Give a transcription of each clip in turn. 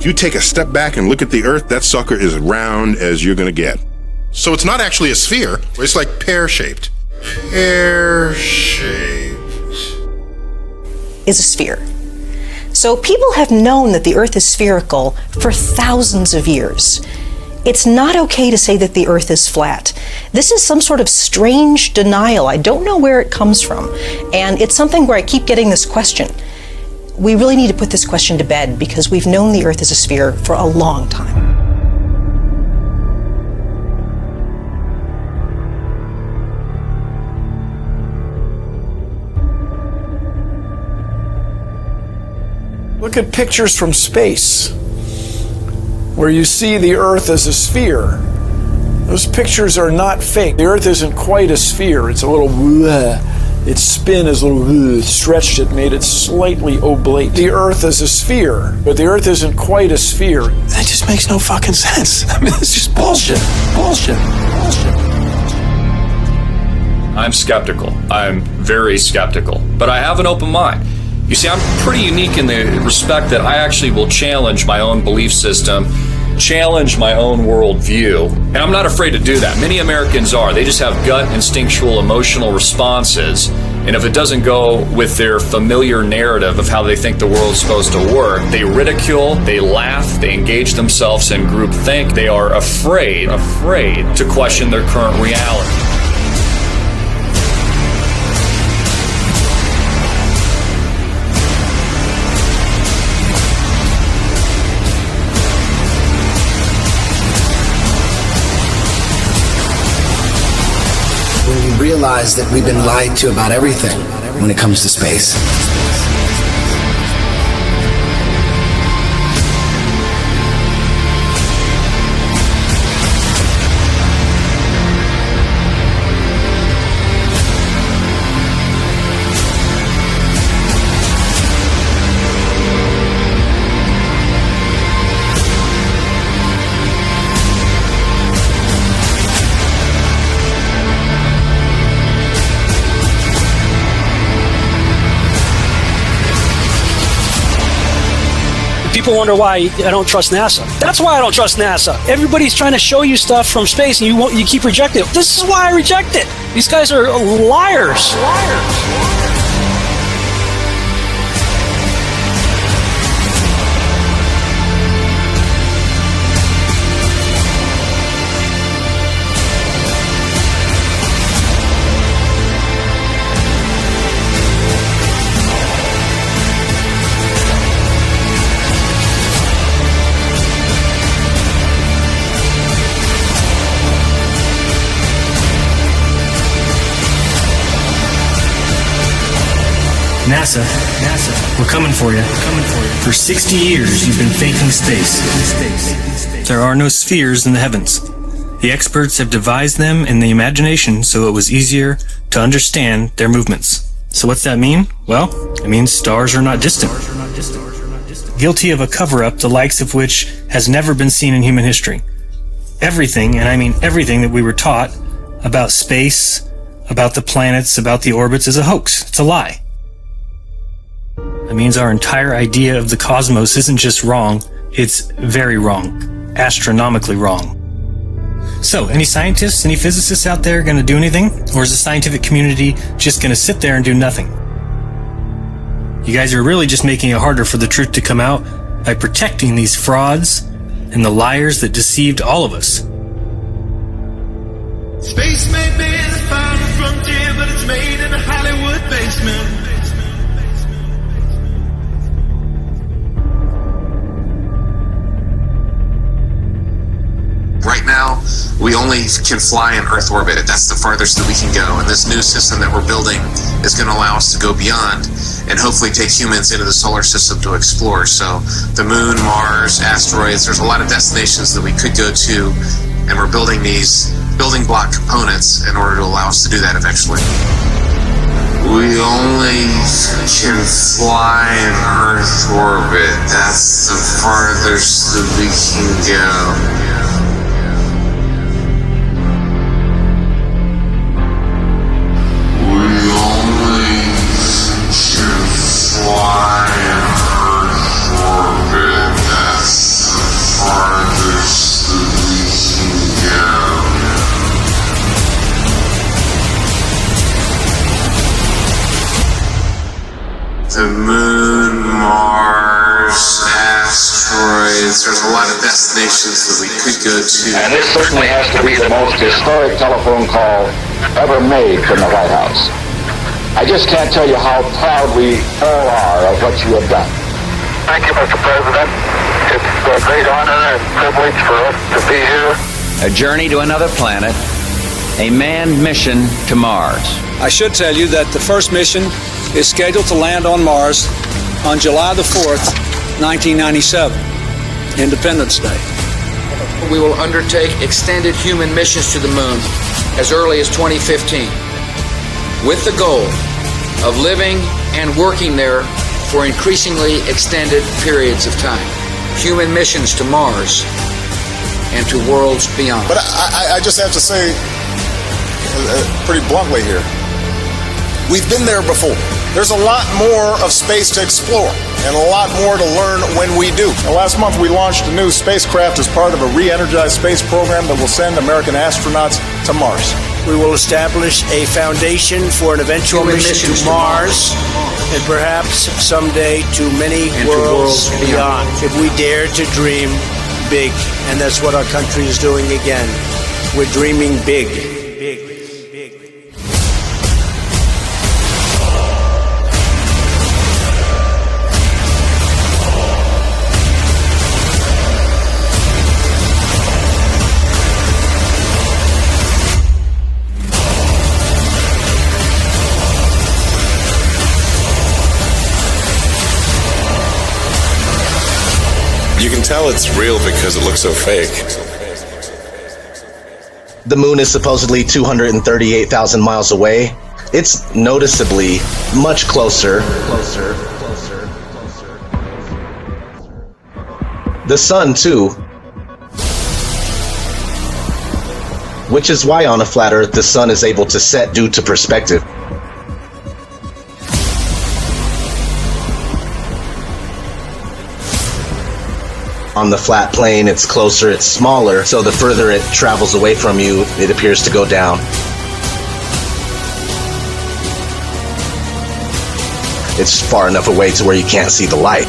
If you take a step back and look at the Earth, that sucker is round as you're going to get. So it's not actually a sphere. It's like pear-shaped. Pear-shaped. Is a sphere. So people have known that the Earth is spherical for thousands of years. It's not okay to say that the Earth is flat. This is some sort of strange denial. I don't know where it comes from. And it's something where I keep getting this question. We really need to put this question to bed because we've known the Earth is a sphere for a long time. Look at pictures from space where you see the Earth as a sphere. Those pictures are not fake. The Earth isn't quite a sphere. It's a little its spin is a little stretched it, made it slightly oblate. The Earth is a sphere, but the Earth isn't quite a sphere. That just makes no fucking sense. I mean, it's just bullshit. Bullshit. Bullshit. I'm skeptical. I'm very skeptical. But I have an open mind. You see, I'm pretty unique in the respect that I actually will challenge my own belief system, challenge my own worldview, and I'm not afraid to do that. Many Americans are. They just have gut, instinctual, emotional responses, and if it doesn't go with their familiar narrative of how they think the world's supposed to work, they ridicule, they laugh, they engage themselves in groupthink. They are afraid to question their current reality. Realize that we've been lied to about everything when it comes to space. People wonder why I don't trust NASA. That's why I don't trust NASA. Everybody's trying to show you stuff from space and you keep rejecting it. This is why I reject it. These guys are liars. NASA, we're coming for you. For 60 years, you've been faking space. There are no spheres in the heavens. The experts have devised them in the imagination so it was easier to understand their movements. So what's that mean? Well, it means stars are not distant. Guilty of a cover-up the likes of which has never been seen in human history. Everything, and I mean everything that we were taught about space, about the planets, about the orbits is a hoax. It's a lie. That means our entire idea of the cosmos isn't just wrong, it's very wrong. Astronomically wrong. So, any scientists, any physicists out there going to do anything? Or is the scientific community just going to sit there and do nothing? You guys are really just making it harder for the truth to come out by protecting these frauds and the liars that deceived all of us. Space may be the final frontier, but it's made in a Hollywood basement. Right now, we only can fly in Earth orbit. That's the farthest that we can go. And this new system that we're building is going to allow us to go beyond and hopefully take humans into the solar system to explore. So the moon, Mars, asteroids, there's a lot of destinations that we could go to, and we're building these building block components in order to allow us to do that eventually. We only can fly in Earth orbit. That's the farthest that we can go. Fly in Earth orbit, that's planets. There's a lot of destinations that we could go to. And this certainly has to be the most historic telephone call ever made from the White House. I just can't tell you how proud we all are of what you have done. Thank you, Mr. President. It's a great honor and privilege for us to be here. A journey to another planet, a manned mission to Mars. I should tell you that the first mission is scheduled to land on Mars on July the 4th, 1997, Independence Day. We will undertake extended human missions to the moon as early as 2015, with the goal of living and working there for increasingly extended periods of time. Human missions to Mars and to worlds beyond. But I just have to say, pretty bluntly here, we've been there before. There's a lot more of space to explore and a lot more to learn when we do. Now, last month we launched a new spacecraft as part of a re-energized space program that will send American astronauts to Mars. We will establish a foundation for an eventual mission to Mars and perhaps someday to many worlds beyond. If we dare to dream big, and that's what our country is doing again. We're dreaming big. You can tell it's real because it looks so fake. The moon is supposedly 238,000 miles away. It's noticeably much closer. The sun, too. Which is why on a flat Earth the sun is able to set due to perspective. On the flat plane, it's closer, it's smaller, so the further it travels away from you, it appears to go down. It's far enough away to where you can't see the light.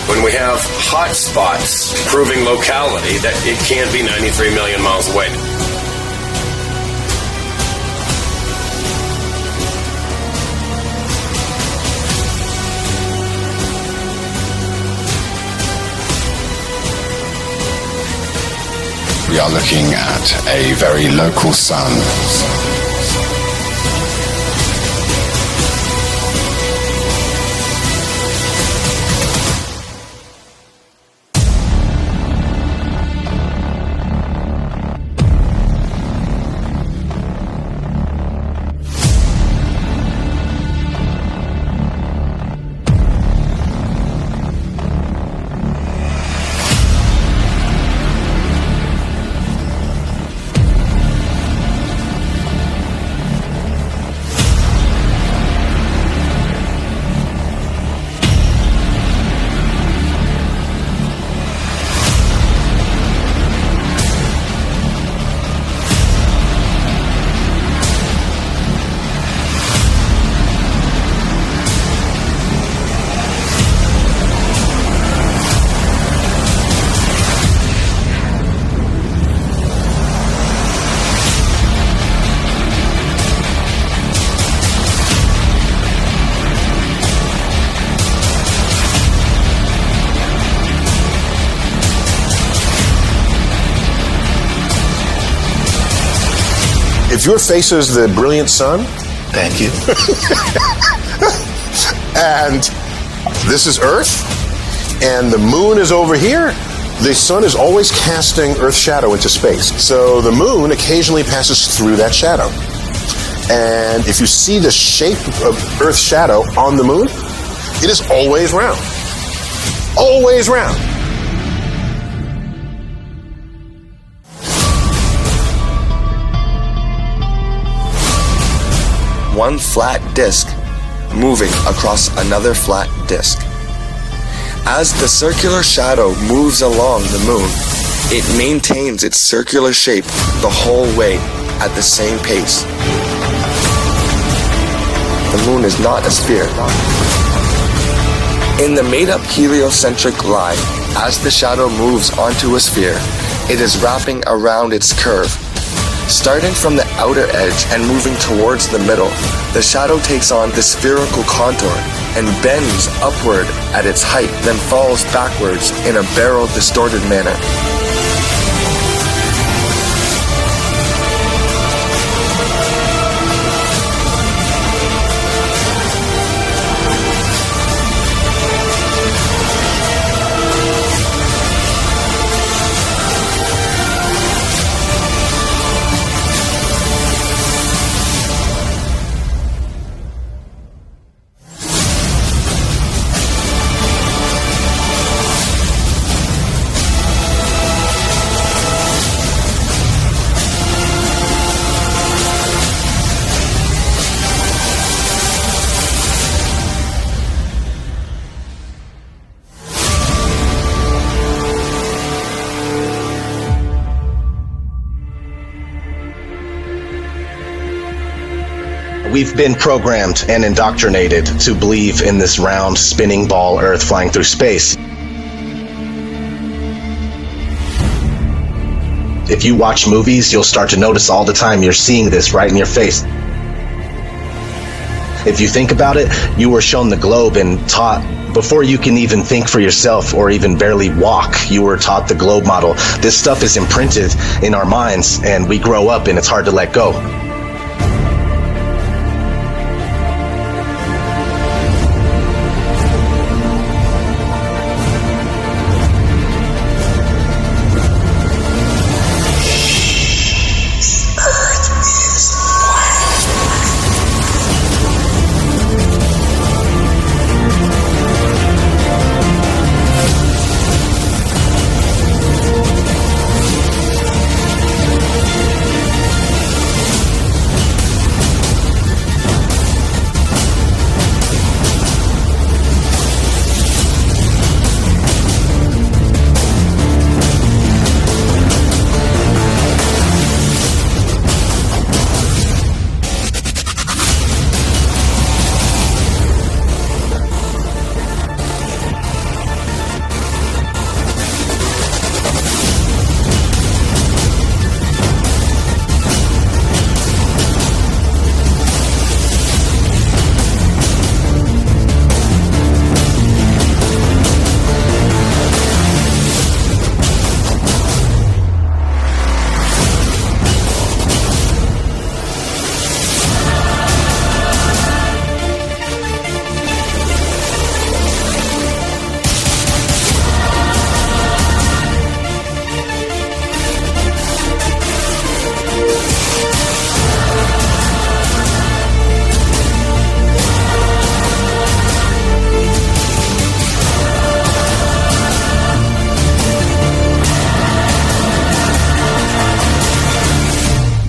When we have hot spots proving locality, that it can't be 93 million miles away. We are looking at a very local sun. If your face is the brilliant sun, thank you. And this is Earth, and the moon is over here, the sun is always casting Earth's shadow into space. So the moon occasionally passes through that shadow. And if you see the shape of Earth's shadow on the moon, it is always round. Always round. One flat disk moving across another flat disk. As the circular shadow moves along the moon, it maintains its circular shape the whole way at the same pace. The moon is not a sphere. In the made-up heliocentric line, as the shadow moves onto a sphere, it is wrapping around its curve. Starting from the outer edge and moving towards the middle, the shadow takes on the spherical contour and bends upward at its height, then falls backwards in a barrel distorted manner. We've been programmed and indoctrinated to believe in this round, spinning ball Earth flying through space. If you watch movies, you'll start to notice all the time you're seeing this right in your face. If you think about it, you were shown the globe and taught, before you can even think for yourself or even barely walk, you were taught the globe model. This stuff is imprinted in our minds, and we grow up and it's hard to let go.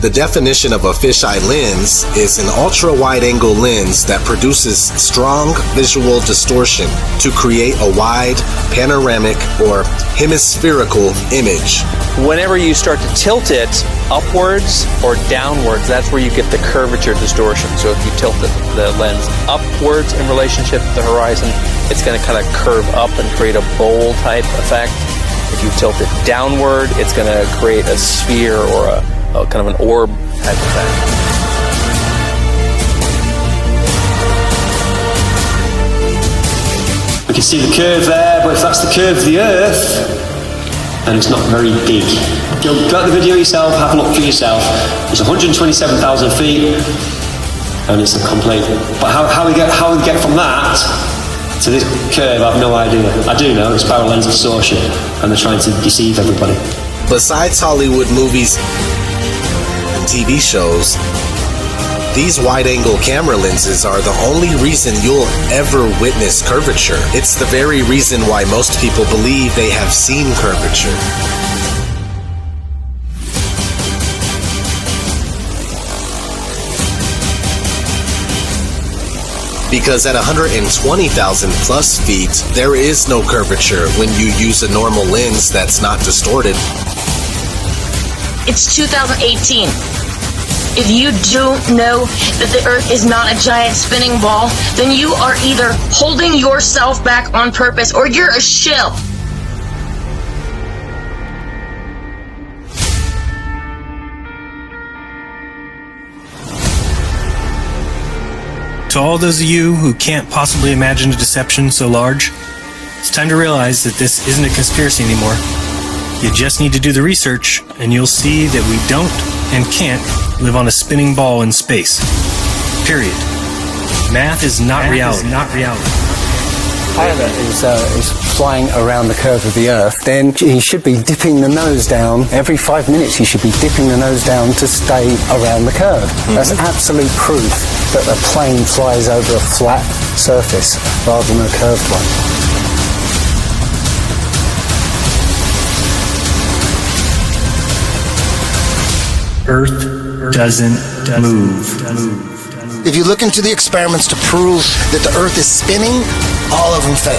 The definition of a fisheye lens is an ultra-wide-angle lens that produces strong visual distortion to create a wide, panoramic, or hemispherical image. Whenever you start to tilt it upwards or downwards, that's where you get the curvature distortion. So if you tilt the lens upwards in relationship to the horizon, it's going to kind of curve up and create a bowl type effect. If you tilt it downward, it's going to create a sphere or a kind of an orb type effect. We can see the curve there, but if that's the curve of the Earth, then it's not very big. Go at the video yourself, have a look for yourself. It's 127,000 feet, and it's a complete. But how we get from that to this curve, I have no idea. I do know it's barrel lens distortion, and they're trying to deceive everybody. Besides Hollywood movies and TV shows, these wide-angle camera lenses are the only reason you'll ever witness curvature. It's the very reason why most people believe they have seen curvature. Because at 120,000 plus feet, there is no curvature when you use a normal lens that's not distorted. It's 2018. If you don't know that the Earth is not a giant spinning ball, then you are either holding yourself back on purpose or you're a shill. To all those of you who can't possibly imagine a deception so large, it's time to realize that this isn't a conspiracy anymore. You just need to do the research, and you'll see that we don't and can't live on a spinning ball in space. Period. Math is not reality. Pilot is flying around the curve of the Earth, then he should be dipping the nose down. Every 5 minutes he should be dipping the nose down to stay around the curve. That's absolute proof that a plane flies over a flat surface rather than a curved one. Earth doesn't move. If you look into the experiments to prove that the Earth is spinning, all of them fail.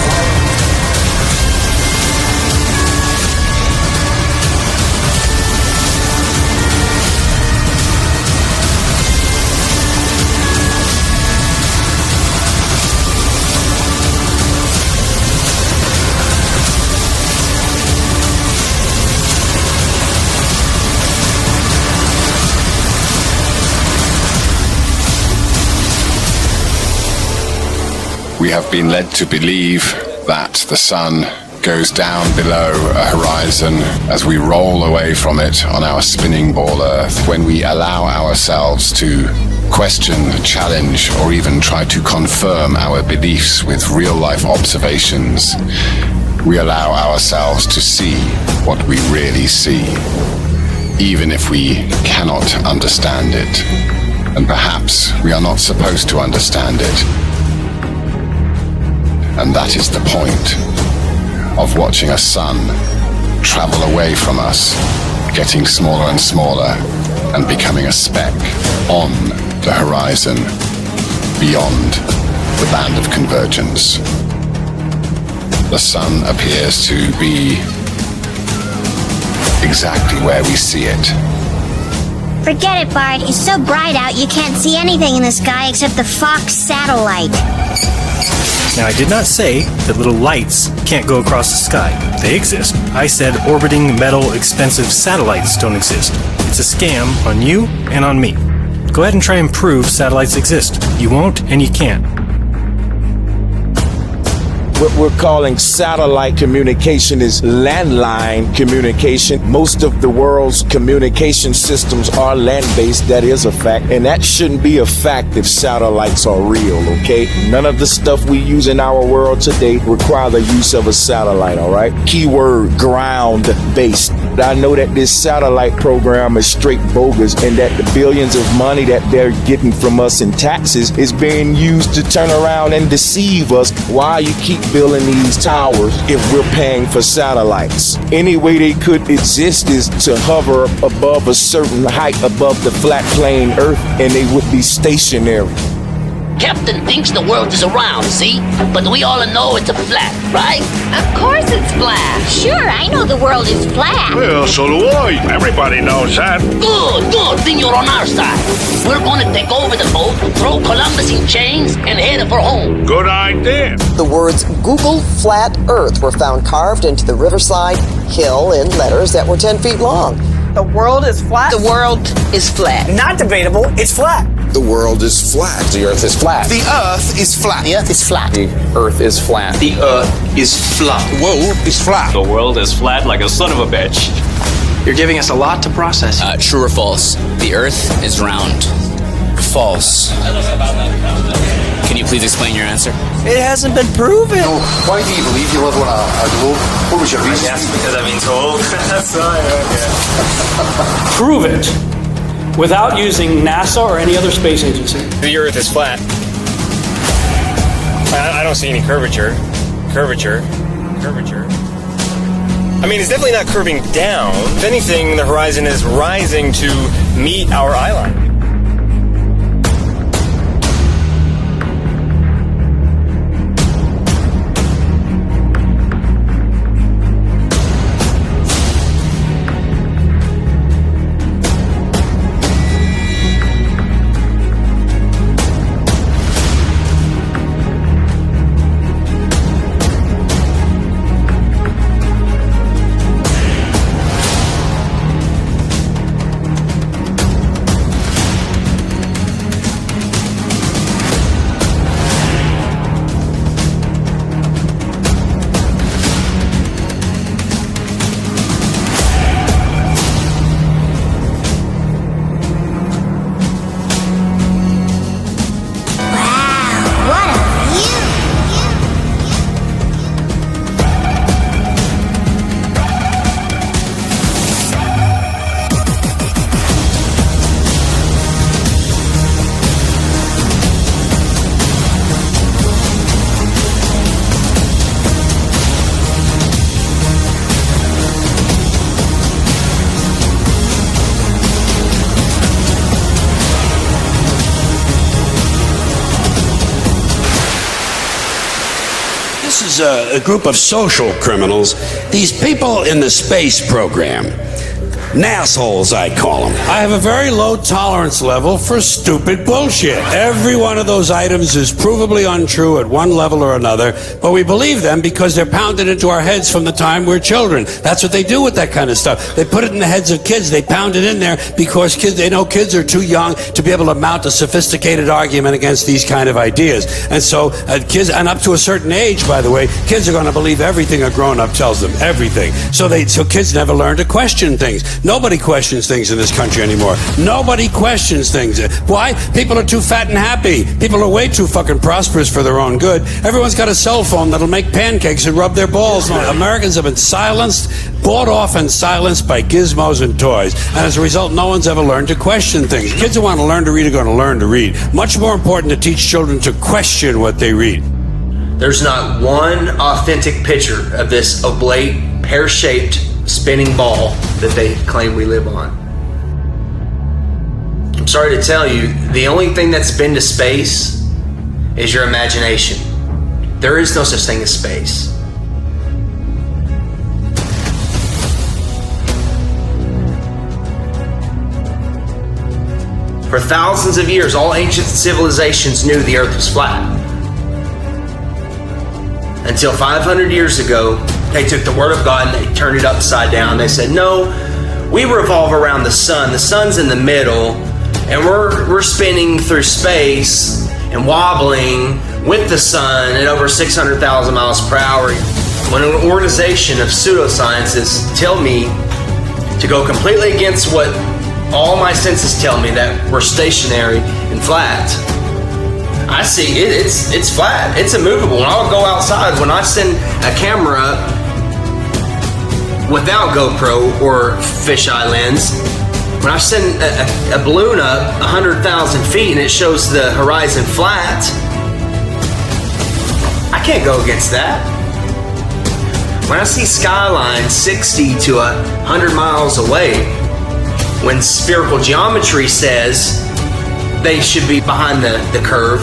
We have been led to believe that the sun goes down below a horizon as we roll away from it on our spinning ball Earth. When we allow ourselves to question, challenge, or even try to confirm our beliefs with real-life observations, we allow ourselves to see what we really see, even if we cannot understand it. And perhaps we are not supposed to understand it. And that is the point of watching a sun travel away from us, getting smaller and smaller, and becoming a speck on the horizon, beyond the band of convergence. The sun appears to be exactly where we see it. Forget it, Bart. It's so bright out you can't see anything in the sky except the Fox satellite. Now, I did not say that little lights can't go across the sky. They exist. I said orbiting metal expensive satellites don't exist. It's a scam on you and on me. Go ahead and try and prove satellites exist. You won't and you can't. What we're calling satellite communication is landline communication. Most of the world's communication systems are land-based. That is a fact. And that shouldn't be a fact if satellites are real, okay? None of the stuff we use in our world today require the use of a satellite, all right? Keyword, ground-based. I know that this satellite program is straight bogus and that the billions of money that they're getting from us in taxes is being used to turn around and deceive us. Why you keep building these towers if we're paying for satellites? Any way they could exist is to hover above a certain height above the flat plane Earth and they would be stationary. Captain thinks the world is around, see? But we all know it's a flat, right? Of course it's flat. Sure, I know the world is flat. Well, so do I. Everybody knows that. Good. Then you're on our side. We're going to take over the boat, throw Columbus in chains, and head for home. Good idea. The words Google Flat Earth were found carved into the Riverside Hill in letters that were 10 feet long. The world is flat? The world is flat. Not debatable, it's flat. The world is flat. The Earth is flat. The Earth is flat. The Earth is flat. The Earth is flat. The Earth is flat. The world is flat. The world is flat like a son of a bitch. You're giving us a lot to process. True or false? The Earth is round. False. Can you please explain your answer? It hasn't been proven. No. Why do you believe you live on a globe? What was your reason? Yes, because I've been told. That's right. Okay. Prove it without using NASA or any other space agency. The Earth is flat. I don't see any curvature. Curvature. I mean, it's definitely not curving down. If anything, the horizon is rising to meet our eye line. as a group of social criminals, these people in the space program, nassholes, I call them. I have a very low tolerance level for stupid bullshit. Every one of those items is provably untrue at one level or another, but we believe them because they're pounded into our heads from the time we're children. That's what they do with that kind of stuff. They put it in the heads of kids. They pound it in there because they know kids are too young to be able to mount a sophisticated argument against these kind of ideas. And so kids, and up to a certain age, by the way, kids are going to believe everything a grown-up tells them. Everything. So kids never learn to question things. Nobody questions things in this country anymore. Nobody questions things. Why? People are too fat and happy. People are way too fucking prosperous for their own good. Everyone's got a cell phone that'll make pancakes and rub their balls. Americans have been silenced, bought off and silenced by gizmos and toys. And as a result, no one's ever learned to question things. Kids who want to learn to read are going to learn to read. Much more important to teach children to question what they read. There's not one authentic picture of this oblate, pear-shaped spinning ball that they claim we live on. I'm sorry to tell you, the only thing that's been to space is your imagination. There is no such thing as space. For thousands of years, all ancient civilizations knew the earth was flat. Until 500 years ago, they took the word of God and they turned it upside down. They said, no, we revolve around the sun. The sun's in the middle, and we're spinning through space and wobbling with the sun at over 600,000 miles per hour. When an organization of pseudoscientists tell me to go completely against what all my senses tell me, that we're stationary and flat, I see it's flat. It's immovable. When I'll go outside, when I send a camera up without GoPro or fisheye lens, when I send a balloon up 100,000 feet and it shows the horizon flat, I can't go against that. When I see skylines 60 to 100 miles away, when spherical geometry says they should be behind the curve,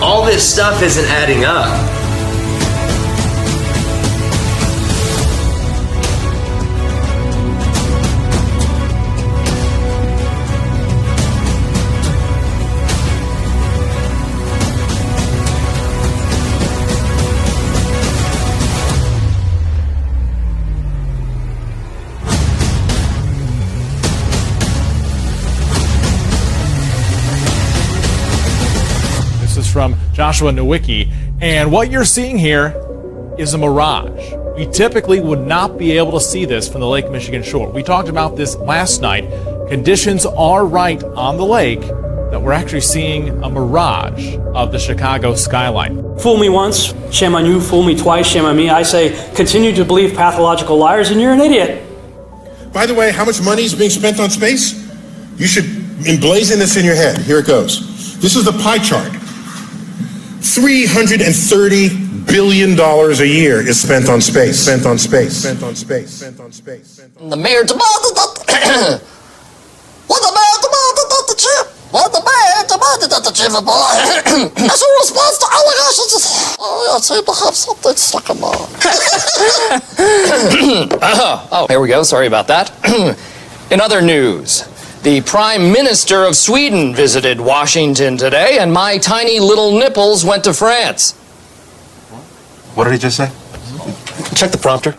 all this stuff isn't adding up. From Joshua Nowicki, and what you're seeing here is a mirage. We typically would not be able to see this from the Lake Michigan shore. We talked about this last night. Conditions are right on the lake that we're actually seeing a mirage of the Chicago skyline. Fool me once, shame on you. Fool me twice, shame on me. I say, continue to believe pathological liars and you're an idiot. By the way, how much money is being spent on space? You should emblazon this in your head. Here it goes. This is the pie chart. $330 billion a year is spent on space. Spent on space. Spent on space. Spent on space. The mayor demanded that. What the mayor demanded that the chip. What the mayor demanded that the chip. As a response to allegations, I seem to have something stuck in my. Oh, here we go. Sorry about that. In other news, the Prime Minister of Sweden visited Washington today, and my tiny little nipples went to France. What did he just say? Check the prompter.